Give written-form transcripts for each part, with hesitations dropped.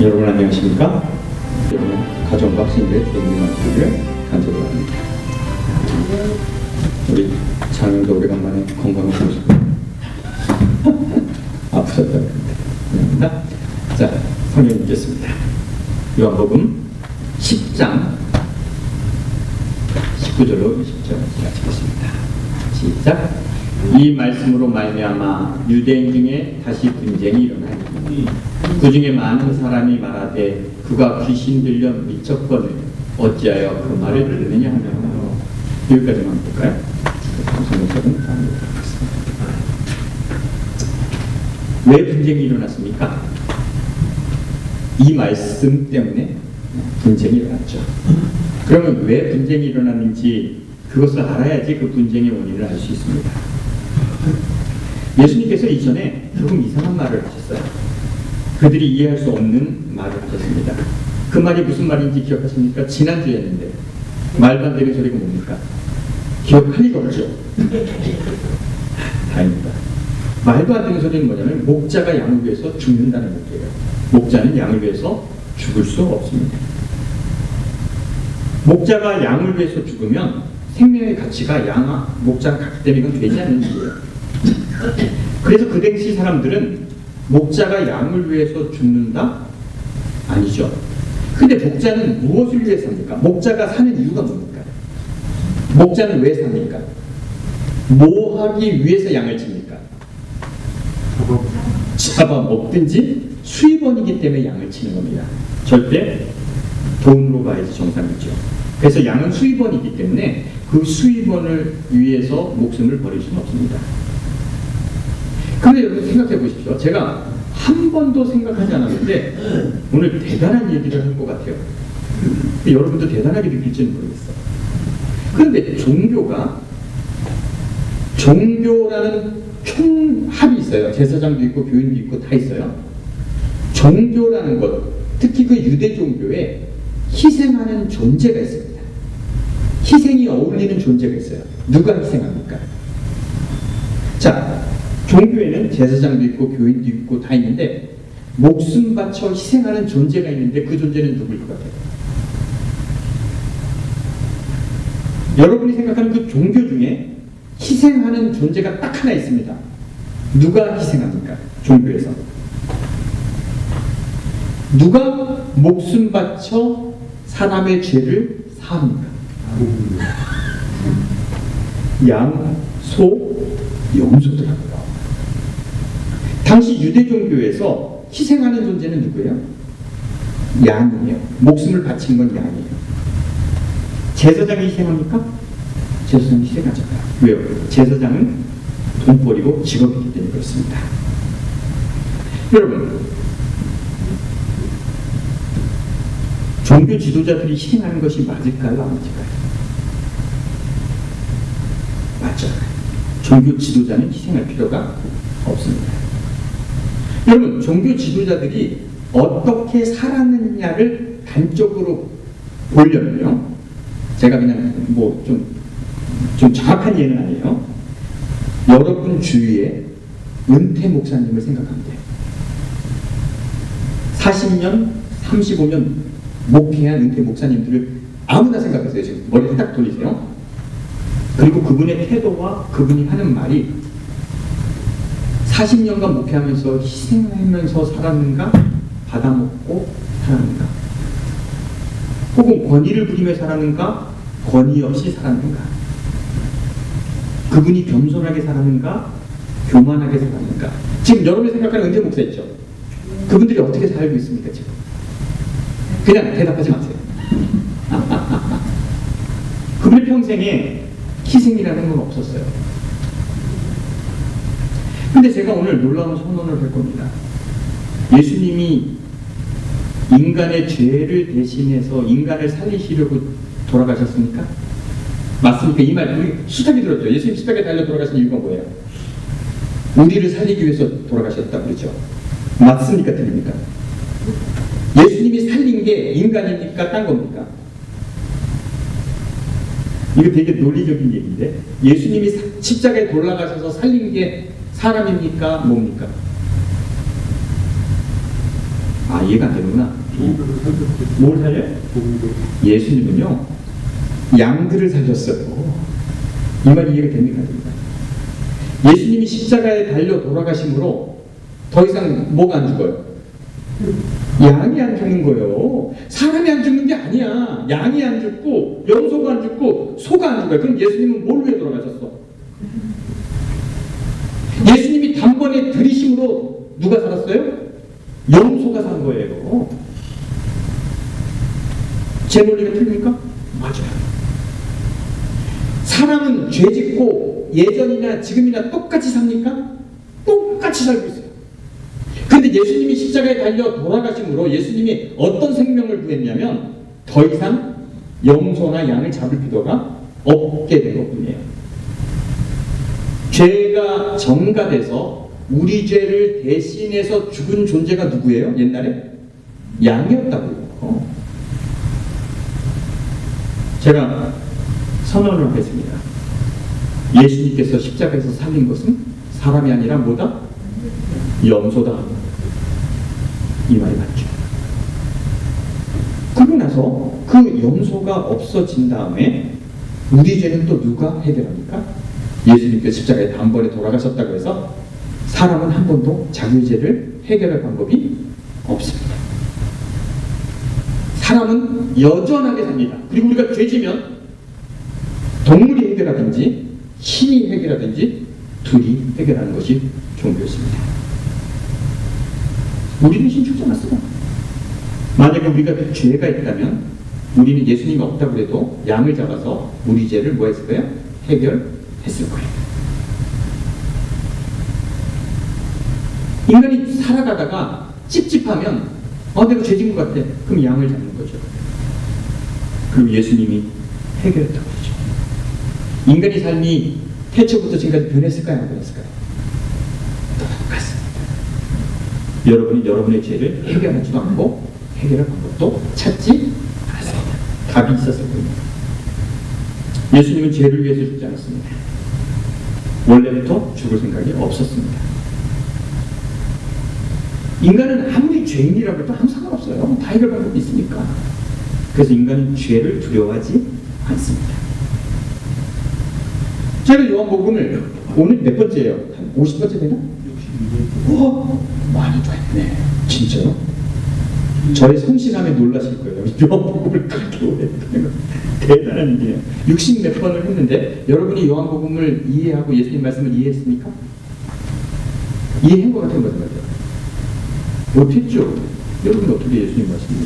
여러분 안녕하십니까? 여러분 가정과 학생들의 좋은 말씀을 간절히 바랍니다. 우리 장님도 오래간만에 건강을 보시고 아프셨다고 합니다. 자, 성경 읽겠습니다. 요한복음 10장 19절로 20절 읽겠습니다. 시작. 이 말씀으로 말미암아 유대인 중에 다시 분쟁이 일어나니 그 중에 많은 사람이 말하되 그가 귀신 들려 미쳤거늘 어찌하여 그 말을 들으느냐 하며 여기까지만 볼까요? 성경책은 다음으로 하겠습니다. 왜 분쟁이 일어났습니까? 이 말씀 때문에 분쟁이 일어났죠. 그러면 왜 분쟁이 일어났는지 그것을 알아야지 그 분쟁의 원인을 알 수 있습니다. 예수님께서 이전에 조금 이상한 말을 하셨어요. 그들이 이해할 수 없는 말을 하셨습니다. 그 말이 무슨 말인지 기억하십니까? 지난주였는데 말도 안 되는 소리가 뭡니까? 기억할 리가 없죠. 다행입니다. 말도 안 되는 소리는 뭐냐면 목자가 양을 위해서 죽는다는 얘기예요. 목자는 양을 위해서 죽을 수 없습니다. 목자가 양을 위해서 죽으면 생명의 가치가 목자가 갔기 때문에 이건 되지 않는 일이에요. 그래서 그 당시 사람들은 목자가 양을 위해서 죽는다? 아니죠. 근데 목자는 무엇을 위해 삽니까? 목자가 사는 이유가 뭡니까? 목자는 왜 삽니까? 뭐 하기 위해서 양을 칩니까? 잡아먹든지 수입원이기 때문에 양을 치는 겁니다. 절대 돈으로 봐야지 정상이죠. 그래서 양은 수입원이기 때문에 그 수입원을 위해서 목숨을 버릴 수는 없습니다. 그런데 여러분 생각해 보십시오. 제가 한 번도 생각하지 않았는데 오늘 대단한 얘기를 할 것 같아요. 여러분도 대단하게 느낄지는 모르겠어요. 그런데 종교라는 총합이 있어요. 제사장도 있고 교인도 있고 다 있어요. 종교라는 것, 특히 그 유대 종교에 희생하는 존재가 있습니다. 희생이 어울리는 존재가 있어요. 누가 희생합니까? 자, 종교에는 제사장도 있고 교인도 있고 다 있는데 목숨 바쳐 희생하는 존재가 있는데 그 존재는 누구일 것 같아요? 여러분이 생각하는 그 종교 중에 희생하는 존재가 딱 하나 있습니다. 누가 희생합니까? 종교에서. 누가 목숨 바쳐 사람의 죄를 사합니까? 양, 소, 염소더라고요. 당시 유대 종교에서 희생하는 존재는 누구예요? 양이에요. 목숨을 바친 건 양이에요. 제사장이 희생합니까? 제사장이 희생하잖아요. 왜요? 제사장은 돈벌이고 직업이기 때문에 그렇습니다. 여러분, 종교 지도자들이 희생하는 것이 맞을까요? 안 맞을까요? 맞잖아요. 종교 지도자는 희생할 필요가 없습니다. 여러분, 종교 지도자들이 어떻게 살았느냐를 단적으로 보려면요, 제가 그냥 좀 정확한 예는 아니에요. 여러분 주위에 은퇴 목사님을 생각하면 돼요. 40년, 35년 목회한 은퇴 목사님들을 아무나 생각하세요. 지금 머리를 딱 돌리세요. 그리고 그분의 태도와 그분이 하는 말이 40년간 목회하면서 희생하면서 살았는가? 받아먹고 살았는가? 혹은 권위를 부리며 살았는가? 권위 없이 살았는가? 그분이 겸손하게 살았는가? 교만하게 살았는가? 지금 여러분이 생각하는 은퇴 목사 있죠? 그분들이 어떻게 살고 있습니까 지금? 그냥 대답하지 마세요. 그분의 평생에 희생이라는 건 없었어요. 근데 제가 오늘 놀라운 선언을 할 겁니다. 예수님이 인간의 죄를 대신해서 인간을 살리시려고 돌아가셨습니까? 맞습니까? 이 말 우리 숱하게 들었죠. 예수님 십자가에 달려 돌아가신 이유가 뭐예요? 우리를 살리기 위해서 돌아가셨다고 그러죠. 맞습니까? 틀립니까? 예수님이 살린 게 인간입니까? 딴 겁니까? 이거 되게 논리적인 얘기인데, 예수님이 십자가에 돌아가셔서 살린 게 사람입니까? 뭡니까? 아, 이해가 안 되는구나. 뭘 살려? 예수님은요, 양들을 살렸어요. 이 말이 이해가 됩니까? 예수님이 십자가에 달려 돌아가심으로 더 이상 뭐가 안 죽어요? 양이 안 죽는 거예요. 사람이 안 죽는 게 아니야. 양이 안 죽고 염소가 안 죽고 소가 안 죽어요. 그럼 예수님은 뭘 위해 돌아가셨어? 예수님이 단번에 들이심으로 누가 살았어요? 염소가 산 거예요. 제 논리가 틀립니까? 맞아요. 사람은 죄 짓고 예전이나 지금이나 똑같이 삽니까? 똑같이 살고 있어요. 근데 예수님이 십자가에 달려 돌아가심으로 예수님이 어떤 생명을 구했냐면 더 이상 염소나 양을 잡을 필요가 없게 된 것뿐이에요. 죄가 전가돼서 우리 죄를 대신해서 죽은 존재가 누구예요? 옛날에? 양이었다고요. 제가 선언을 하겠습니다. 예수님께서 십자가에서 살린 것은 사람이 아니라 뭐다? 염소다. 이 말이 맞죠. 그러고 나서 그 염소가 없어진 다음에 우리 죄는 또 누가 해결합니까? 예수님께서 십자가에 단번에 돌아가셨다고 해서 사람은 한 번도 자기의 죄를 해결할 방법이 없습니다. 사람은 여전하게 삽니다. 그리고 우리가 죄지면 동물이 해결하든지 신이 해결하든지 둘이 해결하는 것이 종교였습니다. 우리는 신축 않았어요. 만약에 우리가 죄가 있다면 우리는 예수님이 없다고 해도 양을 잡아서 우리 죄를 뭐 했을 거예요? 해결했을 거예요. 인간이 살아가다가 찝찝하면 내가 죄진 것 같아. 그럼 양을 잡는 거죠. 그리고 예수님이 해결했다고 그러죠. 인간의 삶이 태초부터 지금까지 변했을까요? 안 변했을까요? 똑같습니다. 여러분이 여러분의 죄를 해결하지도 않고 해결할 방법도 찾지 않았습니다. 답이 있었을 겁니다. 예수님은 죄를 위해서 죽지 않았습니다. 원래부터 죽을 생각이 없었습니다. 인간은 아무리 죄인이라고 해도 아무 상관없어요. 다 해결 방법이 있으니까. 그래서 인간은 죄를 두려워하지 않습니다. 제가 요한복음을 오늘 몇 번째예요? 한 50번째 되나? 62번. 많이 됐네. 진짜요? 저의 성실함에 놀라실 거예요. 요한복음을 그렇게 오래 했다는 거 대단한 일이에요. 60 몇 번을 했는데 여러분이 요한복음을 이해하고 예수님 말씀을 이해했습니까? 이해한 것 같은 거죠. 못했죠. 여러분 어떻게 예수님 말씀을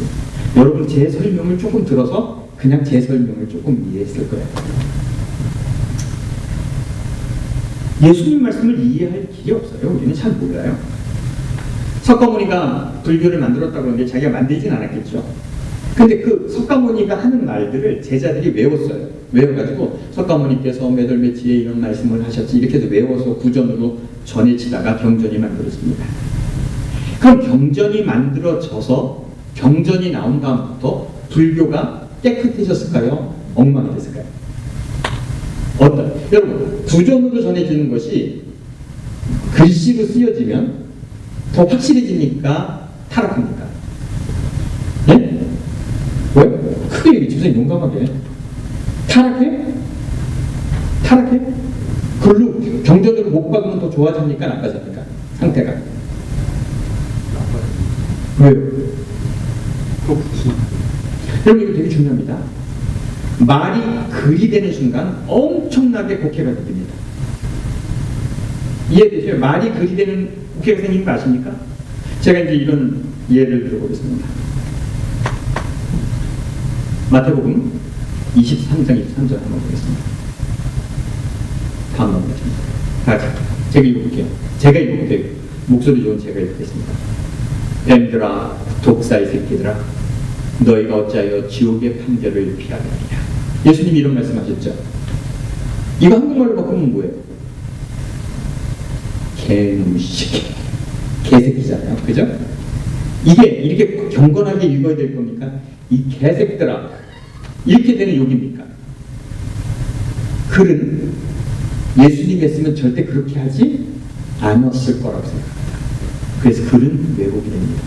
여러분 제 설명을 조금 들어서 그냥 제 설명을 조금 이해했을 거예요. 예수님 말씀을 이해할 길이 없어요. 우리는 잘 몰라요. 석가모니가 불교를 만들었다고 하는데 자기가 만들진 않았겠죠. 근데 그 석가모니가 하는 말들을 제자들이 외웠어요. 외워가지고 석가모니께서 몇 월 며칠에 이런 말씀을 하셨지 이렇게 해서 외워서 구전으로 전해지다가 경전이 만들어집니다. 그럼 경전이 만들어져서 경전이 나온 다음부터 불교가 깨끗해졌을까요? 엉망이 됐을까요? 여러분 구전으로 전해지는 것이 글씨로 쓰여지면 더 확실해지니까 타락합니까? 예? 왜? 크게 얘기해 용감하게. 타락해? 타락해? 글로 경전으로 못 박으면 더 좋아집니까? 나빠집니까? 상태가. 왜요? 여러분 이거 되게 중요합니다. 말이 글이 되는 순간 엄청나게 곡해가 됩니다. 이해되세요? 말이 글이 되는 곡해가 생기는 거 아십니까? 제가 이제 이런 예를 들어보겠습니다. 마태복음 23장 23절 한번 보겠습니다. 다음 넘어가겠습니다. 제가 읽어볼게요. 제가 읽어볼게요. 목소리 좋은 제가 읽겠습니다. 뱀들아, 독사의 새끼들아, 너희가 어찌하여 지옥의 판결을 피하느냐. 예수님이 이런 말씀하셨죠. 이거 한국말로 바꾸면 뭐예요? 개놈식, 개새끼잖아요. 그죠? 이게 이렇게 경건하게 읽어야 될 겁니까? 이 개새끼들아, 이렇게 되는 욕입니까? 글은 예수님이 했으면 절대 그렇게 하지 않았을 거라고 생각합니다. 그래서 글은 왜곡이 됩니다.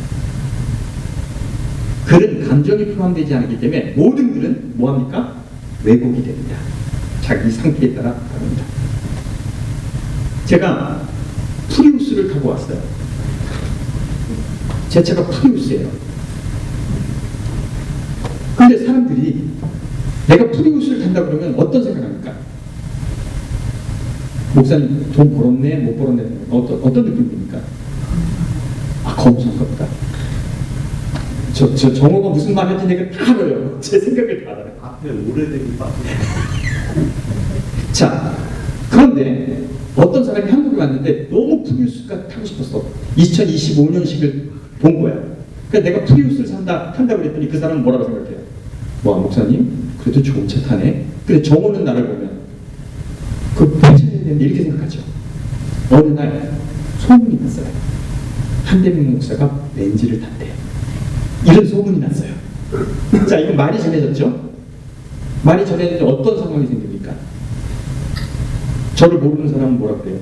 글은 감정이 포함되지 않기 때문에 모든 글은 뭐합니까? 왜곡이 됩니다. 자기 상태에 따라 다릅니다. 제가 프리우스를 타고 왔어요. 제 차가 프리우스예요. 근데 사람들이 내가 프리우스를 탄다 그러면 어떤 생각합니까? 목사님 돈 벌었네 못 벌었네 어떤 느낌입니까? 아 검소한가 보다. 저 정호가 무슨 말 하는지 내가 다 알아요. 제 생각을 다 알아요. 앞에 오래되기 빠져. 자, 그런데 어떤 사람이 한국에 왔는데 너무 프리우스가 타고 싶었어. 2025년식을 본 거야. 그러니까 내가 프리우스를 탄다 그랬더니 그 사람은 뭐라고 생각해요? 와 목사님 그래도 좋은 차 타네. 근데 정오는 나를 보면 그 차야 되는데 이렇게 생각하죠. 어느 날 소문이 났어요. 한대명 목사가 렌즈를 탔대요. 이런 소문이 났어요. 자, 이거 말이 전해졌죠? 말이 전해졌는데 어떤 상황이 생깁니까? 저를 모르는 사람은 뭐라 그래요?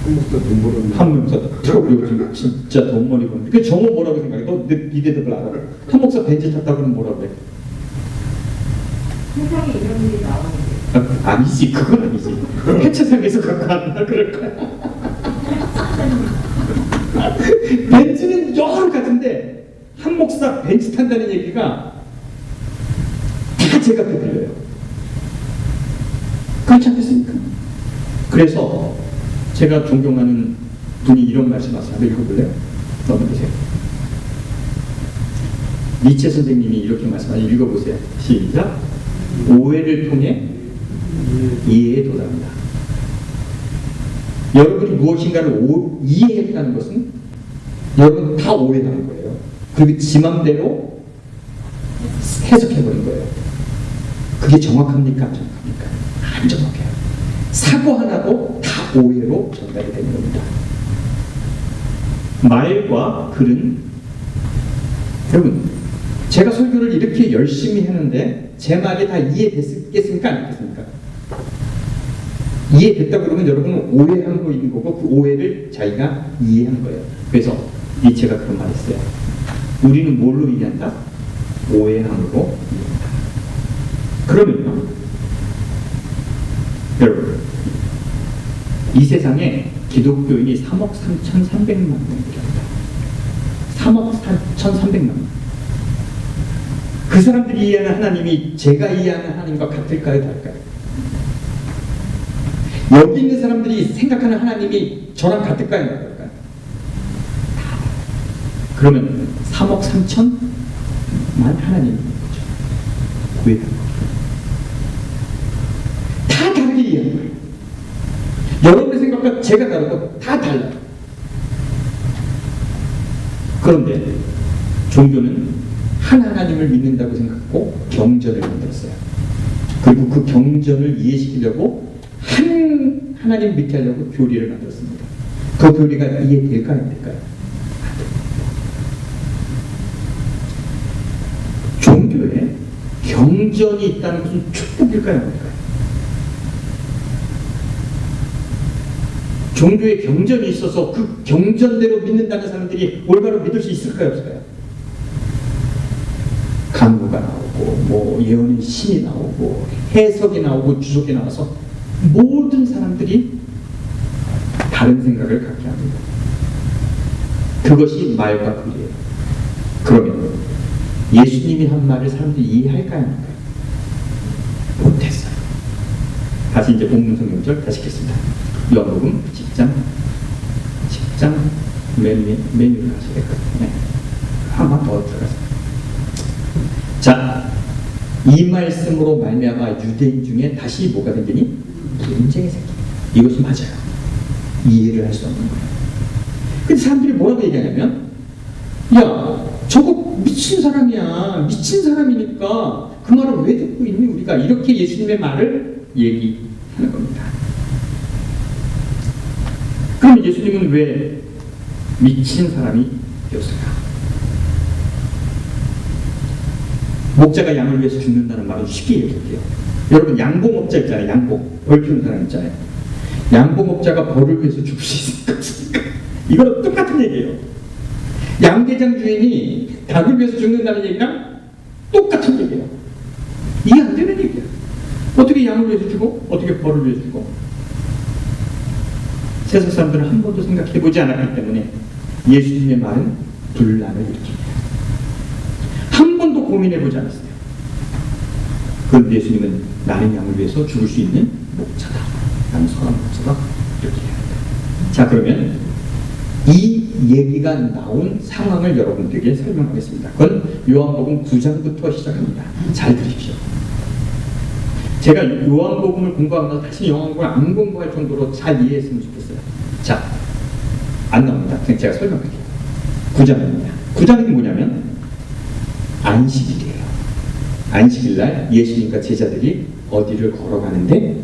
한 목사 돈 벌었네. 한 목사 그리고 지금 진짜 돈머리 버는. 그 정호 뭐라고 생각해? 너 네 대답을 알아? 한 목사 벤츠 탔다 그러면 뭐라 그래? 세상에 이런 일이 나오는데. 아니지, 그건 아니지. 해체상에서 갖고 왔나 그럴 거야. 벤츠는 여러 가지인데 한 목사 벤츠 탄다는 얘기가 다 제가 들려요. 그렇지 않겠습니까? 그래서 제가 존경하는 분이 이런 말씀하세요. 한번 읽어볼래요? 넘어주세요. 니체 선생님이 이렇게 말씀하세요. 읽어보세요. 시작. 오해를 통해 이해에 도달한다. 여러분이 무엇인가를 이해했다는 것은 여러분 다 오해하는 거예요. 그리고 지 맘대로 해석해버린 거예요. 그게 정확합니까? 안 정확합니까? 안 정확해요. 사고 하나도 다 오해로 전달이 되는 겁니다. 말과 글은 여러분 제가 설교를 이렇게 열심히 하는데 제 말이 다 이해됐겠습니까? 안 됐겠습니까? 이해됐다 그러면 여러분은 오해한 거 있는 거고 그 오해를 자기가 이해한 거예요. 그래서 니체가 그런 말 했어요. 우리는 뭘로 이해한다? 오해함으로 이해한다. 그러면요 여러분 이 세상에 기독교인이 3억 3,300만 명입니다. 3억 3,300만 명. 그 사람들이 이해하는 하나님이 제가 이해하는 하나님과 같을까요? 다를까요? 여기 있는 사람들이 생각하는 하나님이 저랑 같을까요? 다를까요? 그러면 3억 3천만 하나님인 거죠. 왜? 다 다르게 이해하는 거예요. 여러분의 생각과 제가 다르고 다 달라요. 그런데 종교는 한 하나님을 믿는다고 생각하고 경전을 만들었어요. 그리고 그 경전을 이해시키려고 한 하나님 믿게 하려고 교리를 만들었습니다. 그 교리가 이해될까요? 안 될까요? 종교에 경전이 있다는 것은 축복일까요? 아닐까요? 종교에 경전이 있어서 그 경전대로 믿는다는 사람들이 올바로 믿을 수 있을까요? 없을까요? 간구가 나오고 뭐 예언의 신이 나오고 해석이 나오고 주석이 나와서 모든 사람들이 다른 생각을 갖게 합니다. 그것이 말과 글이에요. 그러면 예수님이 한 말을 사람들이 이해할까요? 할까요? 못했어요. 다시 이제 본문 성경절 다시 읽겠습니다. 요한복음 10장 메뉴를 하셔야 될 것 같아요. 한 번 더 들어가세요. 자, 이 말씀으로 말미암아 유대인 중에 다시 뭐가 생기니? 분쟁이 생기니. 이것이 맞아요. 이해를 할 수 없는 거예요. 근데 사람들이 뭐라고 얘기하냐면 야, 저거 미친 사람이야. 미친 사람이니까 그 말을 왜 듣고 있니 우리가? 이렇게 예수님의 말을 얘기하는 겁니다. 그럼 예수님은 왜 미친 사람이 되었을까? 목자가 양을 위해서 죽는다는 말은 쉽게 얘기할게요. 여러분 양봉업자 있잖아요. 양봉. 벌 피우는 사람 있잖아요. 양봉업자가 벌을 위해서 죽을 수 있을까? 이거랑 똑같은 얘기예요. 양계장 주인이 닭을 위해서 죽는다는 얘기랑 똑같은 얘기예요. 이해 안 되는 얘기야. 어떻게 양을 위해서 죽어? 어떻게 벌을 위해서 죽어? 세상 사람들은 한 번도 생각해보지 않았기 때문에 예수님의 말은 분란을 일으킵니다. 한 번도 고민해보지 않았어요. 그런데 예수님은 나는 양을 위해서 죽을 수 있는 목자다. 나는 선한 목자다. 이렇게 합니다. 자, 그러면 이 얘기가 나온 상황을 여러분들에게 설명하겠습니다. 그건 요한복음 9장부터 시작합니다. 잘 들으십시오. 제가 요한복음을 공부하면서 다시 요한복음을 안 공부할 정도로 잘 이해했으면 좋겠어요. 자, 안 나옵니다. 그냥 제가 설명할게요. 9장입니다. 9장이 뭐냐면 안식일이에요. 안식일날 예수님과 제자들이 어디를 걸어가는데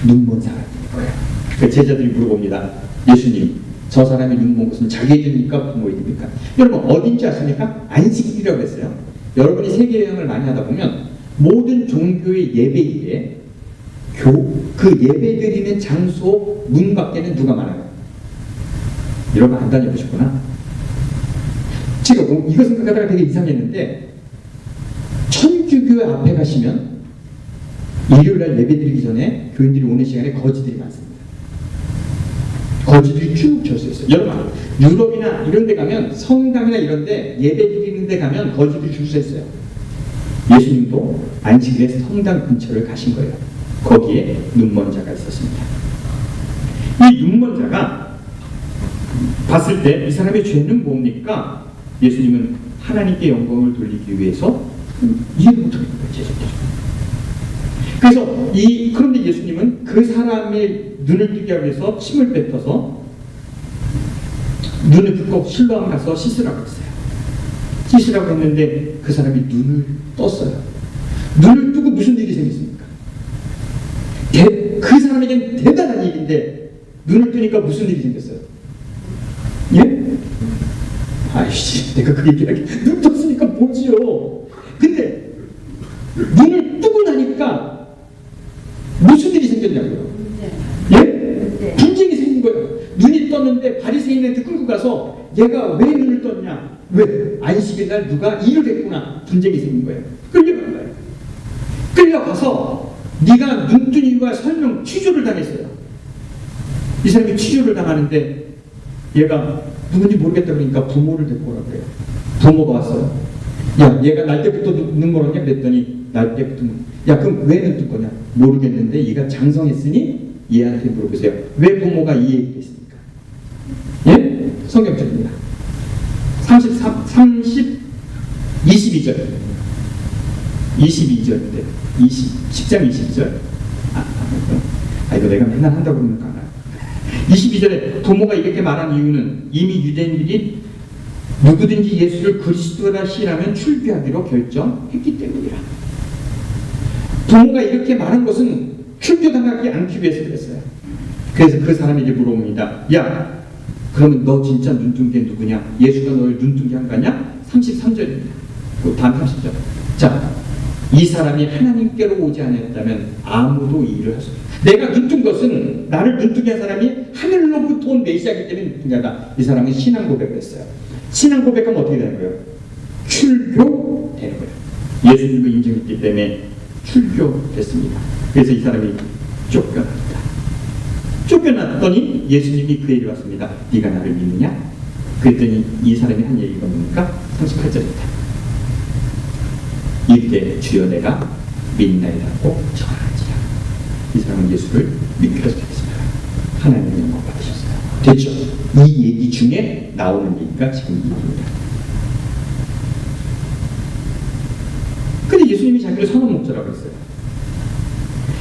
눈먼 사람이 있는 거예요. 그 제자들이 물어봅니다. 예수님, 저 사람이 눈먼 것은 자기 일입니까? 부모 일입니까? 여러분 어딘지 아십니까? 안식일이라고 했어요. 여러분이 세계 여행을 많이 하다 보면 모든 종교의 예배일에 그 예배 드리는 장소 문 밖에는 누가 많아요? 여러분 안 다녀보셨구나. 제가 이거 생각하다가 되게 이상했는데 천주교 앞에 가시면 일요일날 예배 드리기 전에 교인들이 오는 시간에 거지들이 많습니다. 거지들이 쭉 줄 서 있어요. 여러분 유럽이나 이런 데 가면 성당이나 이런 데 예배 드리는 데 가면 거지들이 줄 서 있어요. 예수님도 안식일에 성당 근처를 가신 거예요. 거기에 눈먼 자가 있었습니다. 이 눈먼 자가 봤을 때 이 사람의 죄는 뭡니까? 예수님은 하나님께 영광을 돌리기 위해서 이해를 못하겠는 거예요. 제자들이. 그래서 그런데 예수님은 그 사람의 눈을 뜨게 하기 위해서 침을 뱉어서 눈을 붓고 실로암 가서 씻으라고 했어요. 씻으라고 했는데 그 사람이 눈을 떴어요. 눈을 뜨고 무슨 일이 생겼습니까? 그 사람에겐 대단한 일인데 눈을 뜨니까 무슨 일이 생겼어요? 예? 아이씨, 내가 그 얘기하기 눈 떴으니까 뭐지요? 근데 눈을 뜨고 나니까 무슨 일이 생겼냐고요? 예? 분쟁이 생긴 거예요. 눈이 떴는데 바리새인한테 끌고 가서 얘가 왜 눈을 떴냐? 왜? 안식일날 누가 일을 했구나. 분쟁이 생긴 거예요. 끌려간 거예요. 끌려가서 네가 눈 뜬 이유가 설명 취조를 당했어요. 이 사람이 취조를 당하는데 얘가 누군지 모르겠다 그러니까 부모를 데리고 오라고 그래요. 부모가 왔어요. 야, 얘가 날 때부터 눈 멀었냐? 그랬더니 날 때부터 야, 그럼 왜 눈 뜰 거냐? 모르겠는데 얘가 장성했으니 얘한테 물어보세요. 왜 부모가 이 얘기를 했습니까? 예? 성경적입니다. 22절. 22절인데 10장 22절. 이거 내가 맨날 한다고 그러니까 알아요. 22절에 부모가 이렇게 말한 이유는 이미 유대인들이 누구든지 예수를 그리스도라 시인하면 출교하기로 결정했기 때문이라. 부모가 이렇게 말한 것은 출교당하지 않기 위해서 그랬어요. 그래서 그 사람에게 물어봅니다. 야, 그러면 너 진짜 눈뜬 게 누구냐? 예수가 너를 눈뜬 게 한 거냐? 33절입니다. 그 다음 30절. 자, 이 사람이 하나님께로 오지 않았다면 아무도 이 일을 할 수 없다. 내가 눈뜬 것은 나를 눈뜨게 한 사람이 하늘로부터 온 메시아이기 때문에 눈뜬 게 아니라 이 사람은 신앙 고백을 했어요. 신앙 고백하면 어떻게 되는 거예요? 출교되는 거예요. 예수님을 인정했기 때문에 출교됐습니다. 그래서 이 사람이 쫓겨납니다. 쫓겨났더니 예수님이 그에게 왔습니다. 네가 나를 믿느냐? 그랬더니 이 사람이 한 얘기가 뭡니까? 38절입니다. 이때 주여 내가 믿나이다고 전하지라. 이 사람은 예수를 믿게 됐습니다. 하나님의 영광 받으셨어요. 됐죠? 이 얘기 중에 나오는 얘기가 지금 이 얘기입니다. 근데 예수님이 자기를 선한 목자라고 했어요.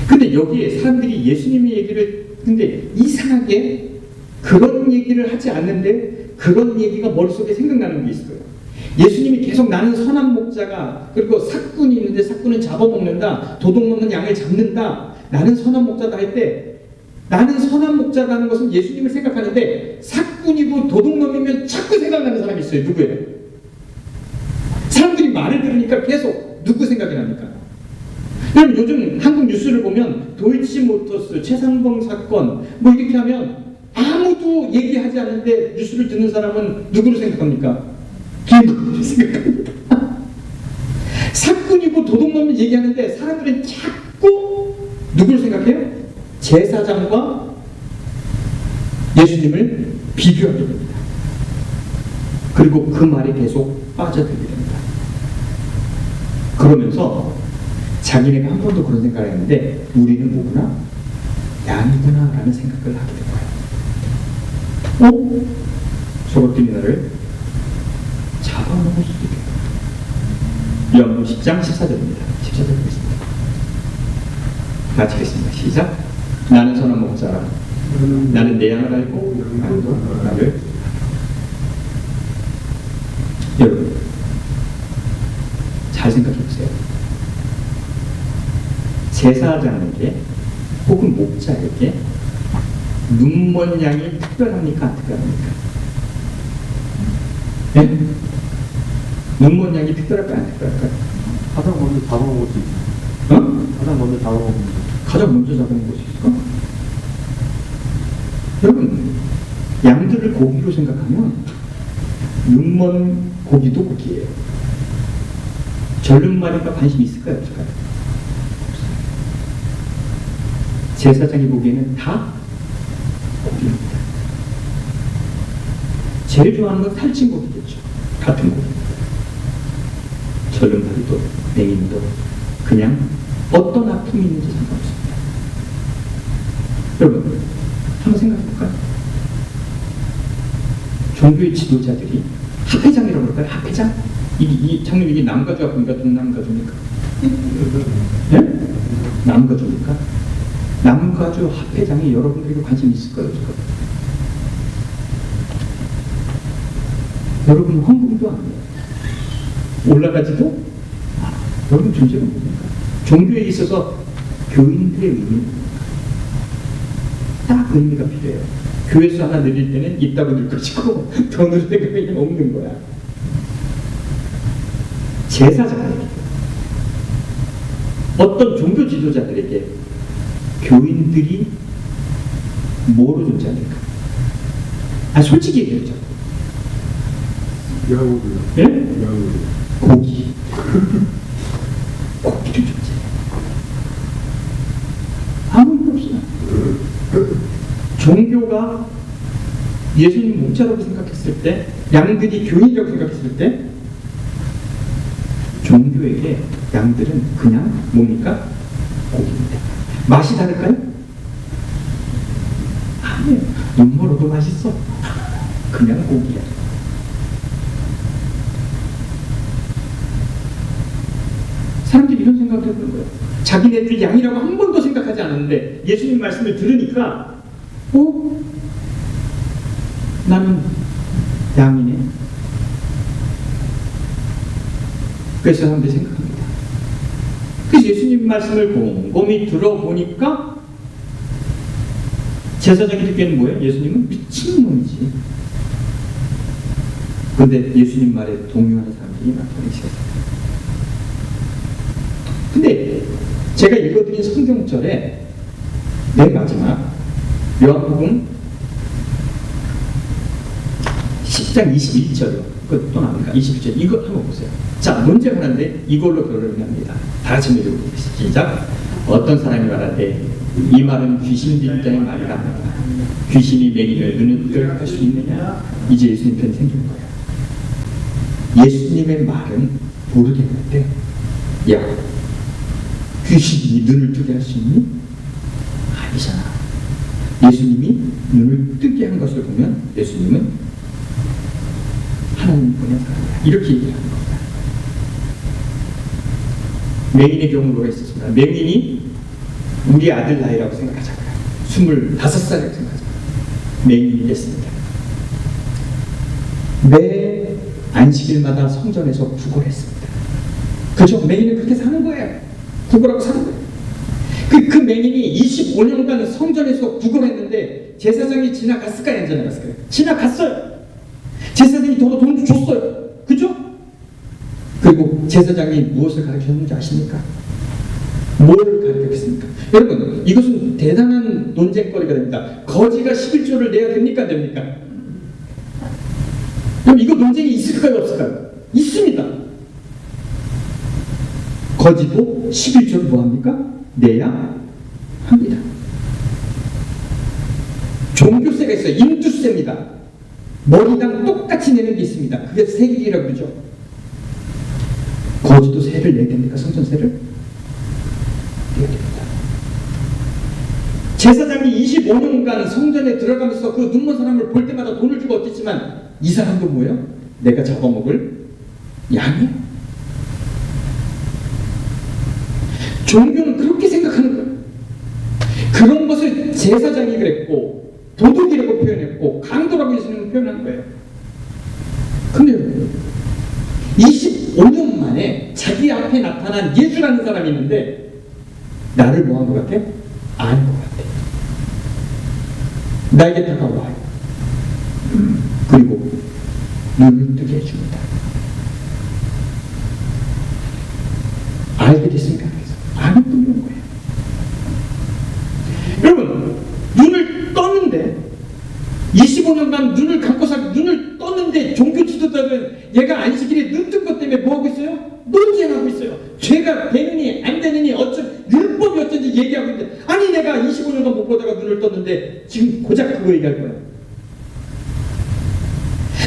근데 여기에 사람들이 예수님의 얘기를 근데 이상하게 그런 얘기를 하지 않는데 그런 얘기가 머릿속에 생각나는 게 있어요. 예수님이 계속 나는 선한 목자가 그리고 삭군이 있는데 삭군은 잡아먹는다. 도둑 먹는 양을 잡는다. 나는 선한 목자다 할 때 나는 선한 목자라는 것은 예수님을 생각하는데 삭군이고 도둑놈이면 자꾸 생각나는 사람이 있어요. 누구예요? 사람들이 말을 들으니까 계속 누구 생각이 납니까? 여러분 요즘 한국 뉴스를 보면 도이치모터스, 최상봉 사건 뭐 이렇게 하면 아무도 얘기하지 않는데 뉴스를 듣는 사람은 누구를 생각합니까? 이렇게 생각합니다. 사꾼이고 도둑놈을 얘기하는데 사람들은 자꾸 누구를 생각해요? 제사장과 예수님을 비교하게 됩니다. 그리고 그 말이 계속 빠져들게 됩니다. 그러면서 자기네가 한 번도 그런 생각을 했는데 우리는 뭐구나? 양이구나 라는 생각을 하게 된 거예요. 저것들이 나를 잡아먹을 수도 있겠다. 요한복음 10장 14절입니다. 14절 보겠습니다. 마치겠습니다. 시작. 나는 선한 목자라. 나는 내 양을 알고 양도 나를. 여러분 잘 생각해 보세요. 제사장에게 혹은 목자에게 눈먼 양이 특별합니까? 안 특별합니까? 네? 눈먼 양이 특별할까? 안 특별할까요? 가장 먼저 잡아먹을 수 있어. 어? 가장 먼저 잡아먹는 거. 가장 먼저 잡아먹을 수 있을까? 여러분 양들을 고기로 생각하면 눈먼 고기도 고기예요. 절름말이가 관심 있을까요? 없을까요? 제사장이 보기에는 다 고기입니다. 제일 좋아하는 건 살찐 고기겠죠. 같은 고기입니다. 절름말이도 맹인도 그냥 어떤 아픔이 있는지 상관없습니다. 여러분 한번 생각해볼까요? 종교의 지도자들이 합회장이라고 할까요? 합회장? 이 장님 이게 남가주 학교입니까? 동남가주입니까? 네? 남가주입니까? 남가주 합회장이 여러분들에게 관심 있을까요? 없을까요? 여러분 헌금도 안 해요. 올라가지도 여러분 존재가 뭡니까? 종교에 있어서 교인들의 의미는 딱 의미가 필요해요. 교회수 하나 늘릴 때는 있다고 늘 것이고 더 늘릴 때는 없는 거야. 제사장에게 어떤 종교 지도자들에게 교인들이 뭐로 존재합니까? 솔직히 얘기하죠. 양으로요. 예? 양으로. 고기. 고기로 존재. 아무 일 없어요. 종교가 예수님 목자라고 생각했을 때, 양들이 교인이라고 생각했을 때, 종교에게 양들은 그냥 뭡니까? 고기입니다. 맛이 다를까요? 아니에요. 눈물어도 맛있어. 그냥 고기야. 사람들이 이런 생각을 해보는 거예요. 자기네들 양이라고 한 번도 생각하지 않았는데 예수님 말씀을 들으니까 나는 양이네. 그래서 사람들이 생각합니다. 그래서 예수님 말씀을 곰곰이 들어보니까 제사장이 듣기에는 뭐예요? 예수님은 미친놈이지. 그런데 예수님 말에 동요하는 사람들이 나타나기 시작합니다. 근데 제가 읽어드린 성경절에 맨 마지막 요한복음 10장 21절이요. 그것도 나옵니까? 21절. 이거 한번 보세요. 자, 논쟁을 하는데 이걸로 결론을 합니다. 다 같이 읽어보겠습니다. 시작. 어떤 사람이 말하되 이 말은 귀신 들린 자의 말이라. 귀신이 맹인을 눈을 뜨게 할 수 있느냐? 이제 예수님 편이 생긴 거예요. 예수님의 말은 모르겠는데 야, 귀신이 눈을 뜨게 할 수 있니? 아니잖아. 예수님이 눈을 뜨게 한 것을 보면 예수님은 하나님 보낸 사람이야. 이렇게 얘기를 하는 겁니다. 맹인의 경우가 있었습니다. 맹인이 우리 아들 나이라고 생각하자고요. 25살이라고 생각하자고요. 맹인이 됐습니다. 매 안식일마다 성전에서 구걸했습니다. 그죠? 맹인은 그렇게 사는 거예요. 구걸하고 사는 거예요. 그 맹인이 25년간 성전에서 구걸했는데 제사장이 지나갔을까요? 안 지나갔을까요? 지나갔어요. 제사장이 더 돈 줬어요. 그죠? 그리고 제사장이 무엇을 가르쳤는지 아십니까? 뭘 가르쳤습니까? 여러분, 이것은 대단한 논쟁거리가 됩니다. 거지가 11조를 내야 됩니까? 안 됩니까? 그럼 이거 논쟁이 있을까요? 없을까요? 있습니다. 거지도 11조를 뭐합니까? 내야 합니다. 종교세가 있어요. 인두세입니다. 머리당 똑같이 내는 게 있습니다. 그게 세길이라고 그러죠. 거지도 세를 내야 됩니까? 성전세를? 내야 됩니다. 제사장이 25년간 성전에 들어가면서 그 눈먼 사람을 볼 때마다 돈을 주고 얻겠지만 이 사람도 뭐예요? 내가 잡아먹을 양이에요. 종교는 그렇게 생각하는 거예요. 그런 것을 제사장이 그랬고 도둑이라고 표현했고 강도라고 예수님은 표현한 거예요. 근데 여러분 25년 만에 자기 앞에 나타난 예수라는 사람이 있는데 나를 뭐 한 것 같아? 아는 것 같아. 나에게 다가와요. 그리고 눈을 뜨게 해줍니다. 알게 됐습니까? 아는 뿐인 거예요. 여러분 눈을 떴는데 25년간 눈을 감고 살고 눈을 떴는데 종교 지도자들은 얘가 안식일에 눈 뜬 것 때문에 뭐하고 있어요? 논쟁하고 있어요. 죄가 되느니 안 되느니 율법이 어쩐지 얘기하고 있는데 아니 내가 25년간 못 보다가 눈을 떴는데 지금 고작 그거 얘기할 거야.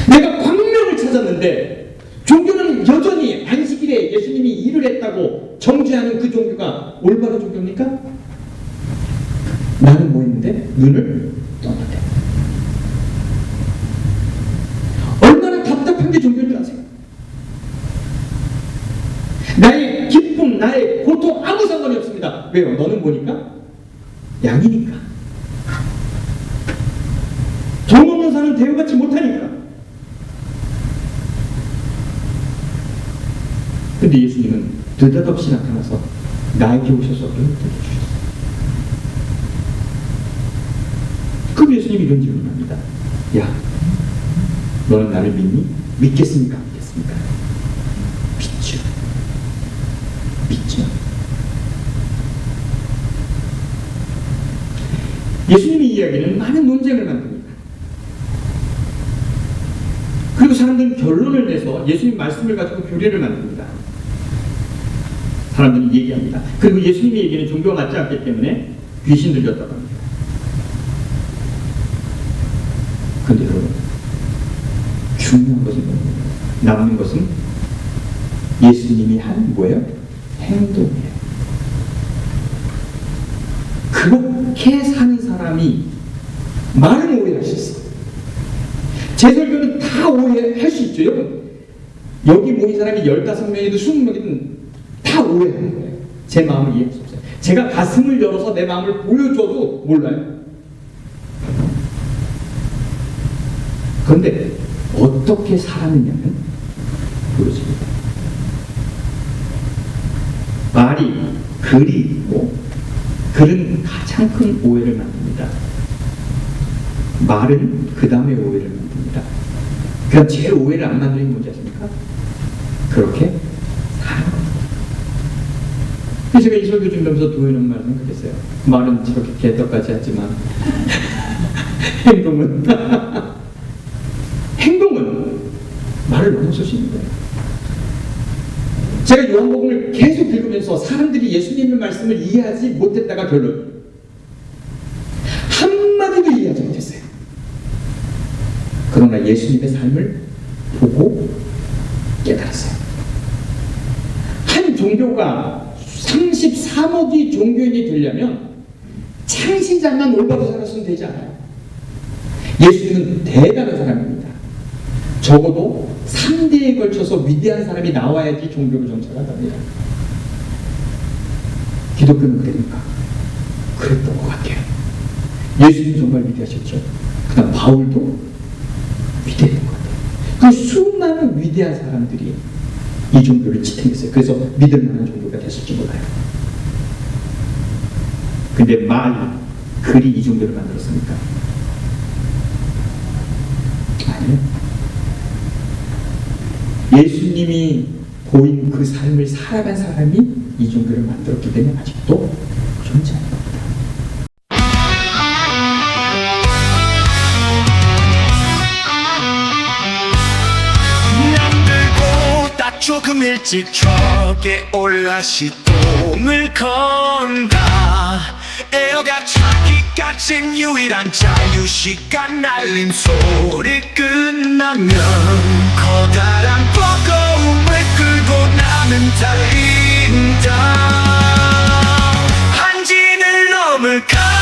내가 광명을 찾았는데 종교는 여전히 안식일에 예수님이 일을 했다고 정죄하는 그 종교가 올바른 종교입니까? 나는 뭐 했는데? 눈을 떴는데. 얼마나 답답한 게 종교인 줄 아세요? 나의 기쁨, 나의 고통 아무 상관이 없습니다. 왜요? 너는 보니까 양이니까. 돈 없는 사람은 대우받지 못하니까. 근데 예수님은 느닷없이 나타나서 나에게 오셔서 눈을 뜨게 주셨어요. 그럼 예수님이 이런 질문을 합니다. 야, 너는 나를 믿니? 믿겠습니까? 안 믿겠습니까? 믿죠. 믿죠. 예수님의 이야기는 많은 논쟁을 만듭니다. 그리고 사람들은 결론을 내서 예수님 말씀을 가지고 교리를 만듭니다. 사람들이 얘기합니다. 그리고 예수님의 얘기는 종교가 맞지 않기 때문에 귀신 들렸다고 합니다. 그런데 여러분 중요한 것은 뭐예요? 남는 것은 예수님이 한 뭐예요? 행동이에요. 그렇게 사는 사람이 말은 오해할 수 있어. 제 설교는 다 오해할 수 있죠. 여러분 여기 모인 사람이 15명이든 20명이든 다 오해하는 거예요. 제 마음을 이해할 수 없어요. 제가 가슴을 열어서 내 마음을 보여줘도 몰라요. 그런데 어떻게 살았느냐면 보여집니다. 말이 글이 있고 글은 가장 큰 오해를 만듭니다. 말은 그 다음에 오해를 만듭니다. 그럼 제일 오해를 안 만드는 게 뭔지 아십니까? 그렇게 사는 겁니다. 그래서 제가 이 설교 준비하면서 도현은 말 생각했어요. 말은 저렇게 개떡같이 하지만 행동은 말을 넘어설 수 있는 거예요. 제가 요한복음을 계속 읽으면서 사람들이 예수님의 말씀을 이해하지 못했다가 결론 한마디도 이해하지 못했어요. 그러나 예수님의 삶을 보고 깨달았어요. 한 종교가 33억이 종교인이 되려면 창시자만 올바로 살았으면 되지 않아요. 예수님은 대단한 사람입니다. 적어도 3대에 걸쳐서 위대한 사람이 나와야지 종교를 정착한답니다. 기독교는 그랬는가? 그랬던 것 같아요. 예수님 정말 위대하셨죠. 그 다음 바울도 위대했던 것 같아요. 그 수많은 위대한 사람들이 이 종교를 지탱했어요. 그래서 믿을 만한 종교가 됐을지 몰라요. 근데 글이 이 종교를 만들었습니까? 아니요. 예수님이 보인 그 삶을 살아간 사람이 이 종교를 만들었기 때문에 아직도 존재하는 겁니다. 남들고 조금 일찍 저게 올라 시동을 건다. 에어가 차기까진 유일한 자유시간 날림 소리 끝나면 커다란 버거움을 끌고 나는 달린다. 한진을 넘을까